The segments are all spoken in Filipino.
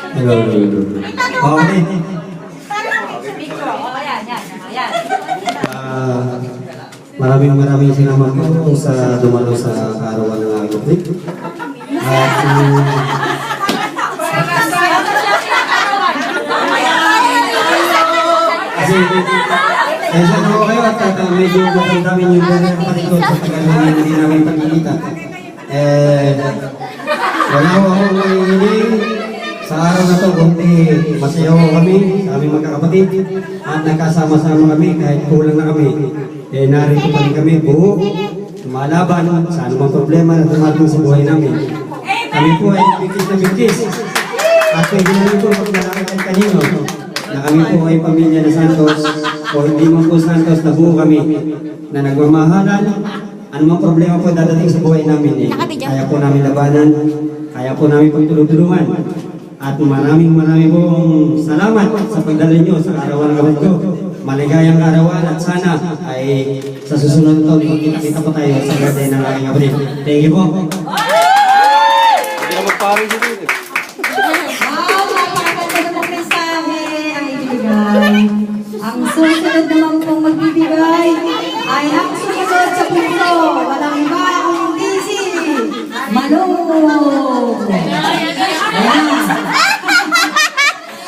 Hello. Okay. Maraming salamat po sa dumalo sa arawan ng aking trip. Kasi kaya na ako kayo at medyo namin yung patikot sa tagal na hindi namin pagkikita. Wala ko akong nangihiling sa araw na ito, kundi masayaw kami sa aming magkakapatid at nagkasama-sama kami kahit kulang na kami. Narito pa rin kami buo, lumalaban sa anumang problema na dumating sa buhay namin. Kami po ay bigkis na bigkis. At pwede namin po maglalakad kahit kanino na kami po ay pamilya na Santos o hindi man po Santos na buo kami na nagmamahalan. Anumang problema po dadating sa buhay namin kaya po namin labanan, kaya po namin pagtulong-tulungan. At maraming pong salamat sa pagdala nyo sa arawan ng ko. Maligayang arawan at sana ay sa susunod na taon magkita-kita pa tayo sa birthday ng aking kapatid. Thank you po. Hindi na magpari dito. Napakaganda ng mensahe ang ibigay. Ang susunod naman pong magbibigay ay ang sumunod sa puso. Walang iba kundi si Manong.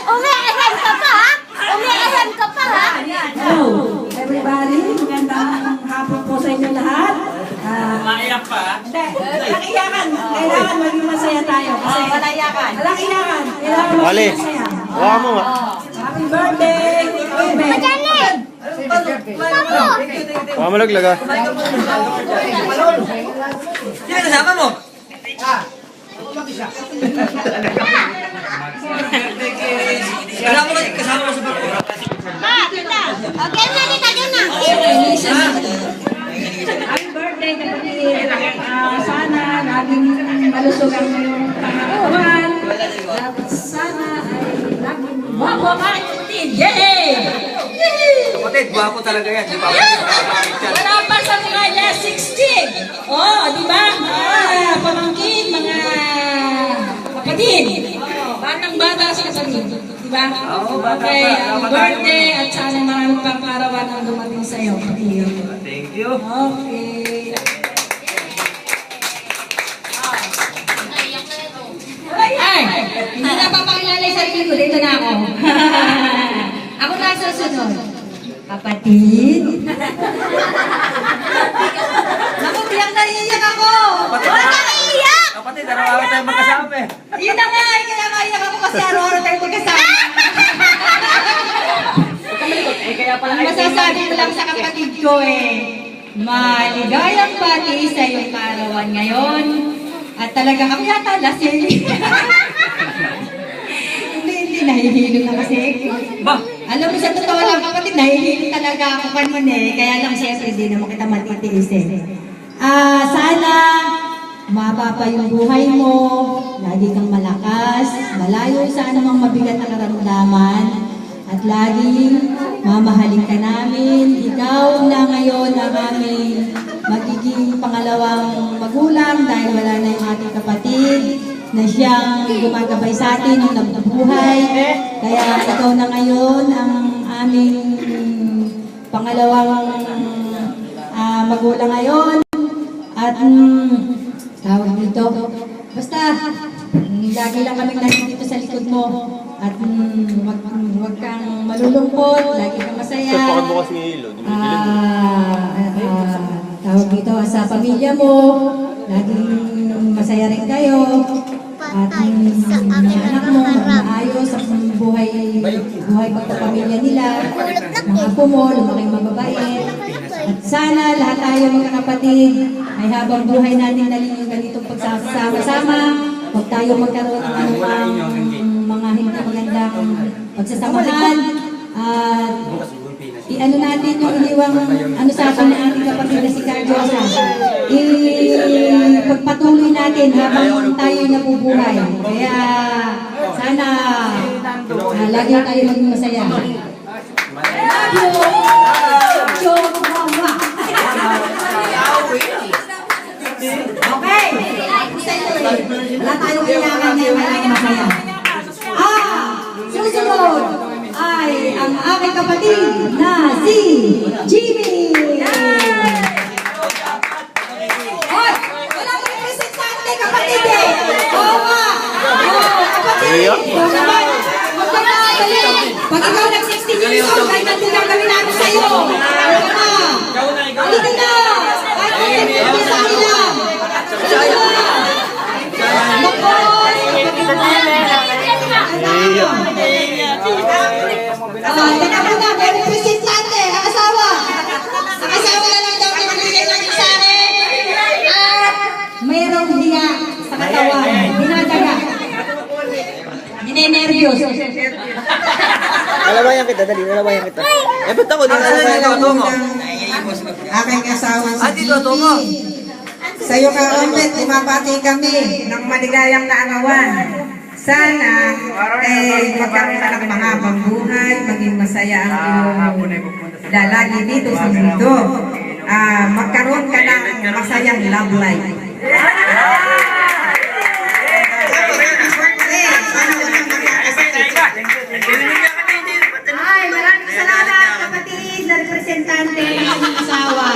Umiiram ka pa, ha? Umiiram ka pa, ha? Hello, everybody. Magandang hapon po sa inyo lahat. Maiyak pa? Hindi, walang iyakan. Kailangan maging masaya tayo. Kasi Walang iyakan. walang iyakan. Kailangan Wali, maging masaya. hawa mo nga. Happy birthday! Majalit! Hawa mo laglag ah. Sino kasama mo? Kasama mo sa barko. Ma, kita. Okay na, kita dyan na. Happy birthday, kapatid. Sana laging malusog ang iyong pangatawan. At sana ay laging guwapo ka, kapatid. Yay! Kapatid, guwapo talaga yan. Di ba? Wala pa sa mga last 16. Oh, di ba? Mga pamangkin, mga kapatid. Batang bata sa kapatid. Di ba? Okay, happy birthday at sana marami pang karawan ang dumating sa iyo, kapatid. Thank you. Okay. Ay, hindi na papakilala yung sarili ko. Dito na ako. Ako na sa sunod. Kapatid. Naku, biyak na iiyak ako. Huwag ka iiyak! Kapatid, araw-araw tayo magkasama eh. Yun na nga, kaya maiyak ako kasi araw-araw tayo magkasama. Kaya pala Ang masasabi ko lang sa kapatid ko maligayang bati sa iyong kaarawan ngayon. At talagang ako yata lasing. Hindi, nahihilo na kasi. Ba? Alam mo, sa totoo lang kapatid, nahihilo talaga ako kanon kaya lang siyempre, hindi naman kita matitiisin. Sana mababa pa yung buhay mo, lagi kang malakas, malayo sa anumang mabigat na karamdaman, at laging mamahalin ka namin. Ikaw na ngayon ang aming magiging pangalawang magulang dahil wala na yung ating kapatid na siyang gumagabay sa atin nung nabubuhay. Kaya ikaw na ngayon ang aming pangalawang magulang ngayon. At tawag dito, basta lagi lang kaming nandito sa likod mo. At huwag kang malulungkot, lagi kang masaya. Bakit bukas ng ilo? Tawag dito sa pamilya mo, laging masaya rin kayo. At mga anak mo, maayos ang buhay pagpapamilya nila. Mga apo mo, lumaking mababait. At sana lahat tayo mga kapatid ay habang buhay natin naling yung ganitong pagsasama-sama, huwag tayo magkaroon ng anumang mga hindi magandang pagsasamahan. At i-ano natin yung iniwang sa atin ng ating kapatid na si Carjosa. Ipagpatuloy natin habang tayo nabubuhay. Kaya sana lagi tayo maging masaya. Okay. Wala tayong kailangan na masaya. ang aking kapatid na si Jimmy. Hoy, wala mo representante kapatid eh. Oo nga. Oo, kapatid. Oo naman. Magpapakadali. Pag ikaw nag-16 years old, kahit nandun ang gawin namin sa'yo. Halika na. Halika na. Kahit nandun sa kanila. Halika na. Lakos. Tingnan mo na, may representante, ang asawa. Ang asawa na lang daw nagbibigay ng sa akin. At mayroong hiya sa katawan. Dinadaga. Ninenervyos. Lalabayan kita, dali. Lalabayan kita. Eh, ba't ako? Aking asawa si Dito, Tomo. Sa iyo ka, Omet, bumabati kami ng maligayang kaarawan. Sana magkaroon ka ng mahabang buhay, maging masaya ang iyong lalagi dito sa mundo. Magkaroon ka ng masayang love life. Ay, maraming salamat kapatid na representante ng aking asawa.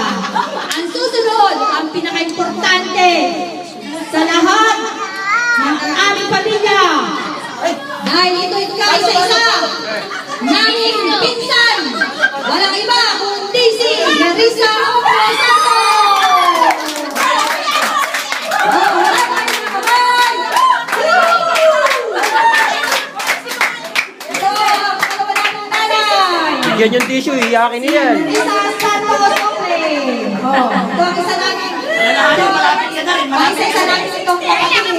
Ang susunod, ang pinaka-importante sa lahat ng aming pamilya. Dahil ito ikaw isa-isa, naming pinsan, walang iba kundi si Larissa Obrosado. Yan yung tissue, iyakin niya yan. Larissa Santos Obre. Oh, ito ang isa namin. Ang isa namin itong kapatid.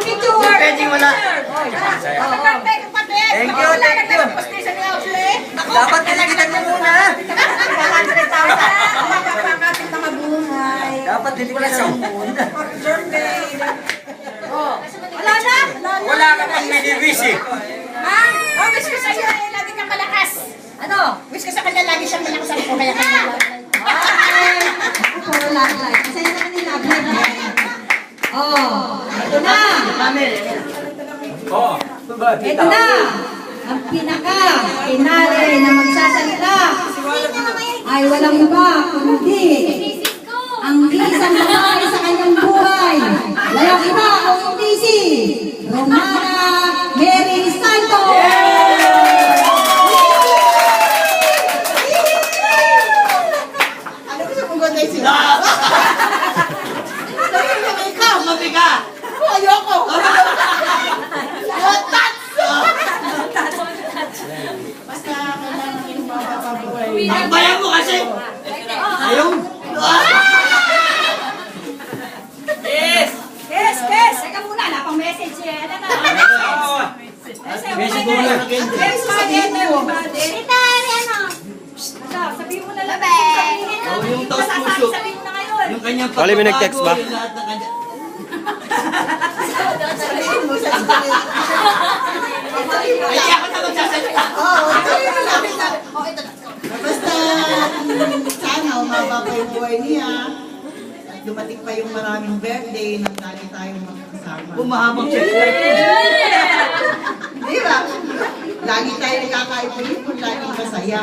Picture. Pwede wala. Thank you, thank you. Dapat niligitan mo muna. Dapat niligitan mo muna. Wala na? Wala ka pang nilibis eh. Ha? Oh, wish ko sa'yo eh, lagi kang malakas. Ano? Wish ko sa kanya lagi siyang malakas ako, kaya kanya. Puro love life. Masaya naman yung love life. Oh, ito na. Ito na. Ang pinaka-inari na magsasalita ay walang iba kundi ang isang babae sa kanyang buhay. Walang iba kundi si Romana Mary Santos. Ano gusto mong ganda sila? Ikaw, mabiga! Ayoko! Basta kailangan yung mga papabuhay. Bayan mo kasi! Ayaw! Yes! Yes! Teka muna, wala pang message eh. Ano na? Message mo lang. Tita, ano? Sabihin mo na lang. Yung taos puso. Sabihin mo na ngayon. Yung kanyang Wala, may nag-text ba? yung lahat ng kanya. Ay, ako na magsasalita. Basta sana umaba pa yung buhay niya. At dumating pa yung maraming birthday nang lagi tayong magkasama. Bumahabang siya. Di ba? Lagi tayo nagkakaipin kung laging masaya.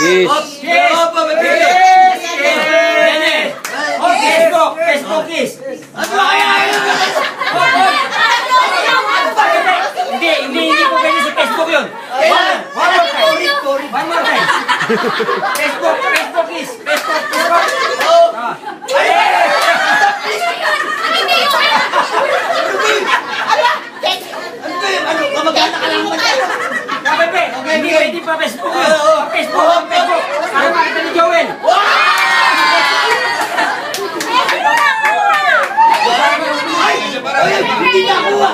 Yes. Yes! Oh, pabibili! Yes! Yes! Oh, Facebook! Facebook is! Ano ba kaya? Hindi ko pwede sa Facebook yun. One more time. Facebook is! Facebook! Ano? Kamagana ka lang naman tayo. Hindi pa Facebook yun. Facebook. Ano makita ni Joel? Hindi na kuha.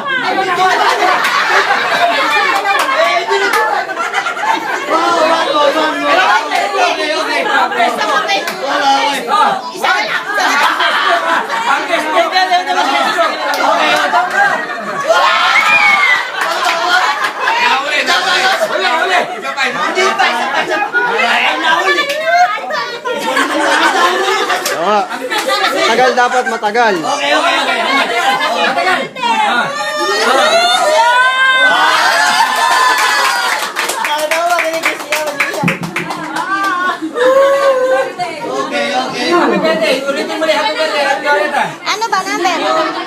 Isa na lang. Ang Facebook. Huli. Hindi pa, isa pa. Ay, nahuli. Matagal dapat, matagal. Okay. Matagal. Happy birthday. Ulitin mo ulit. Happy birthday. Happy birthday. Ano ba number?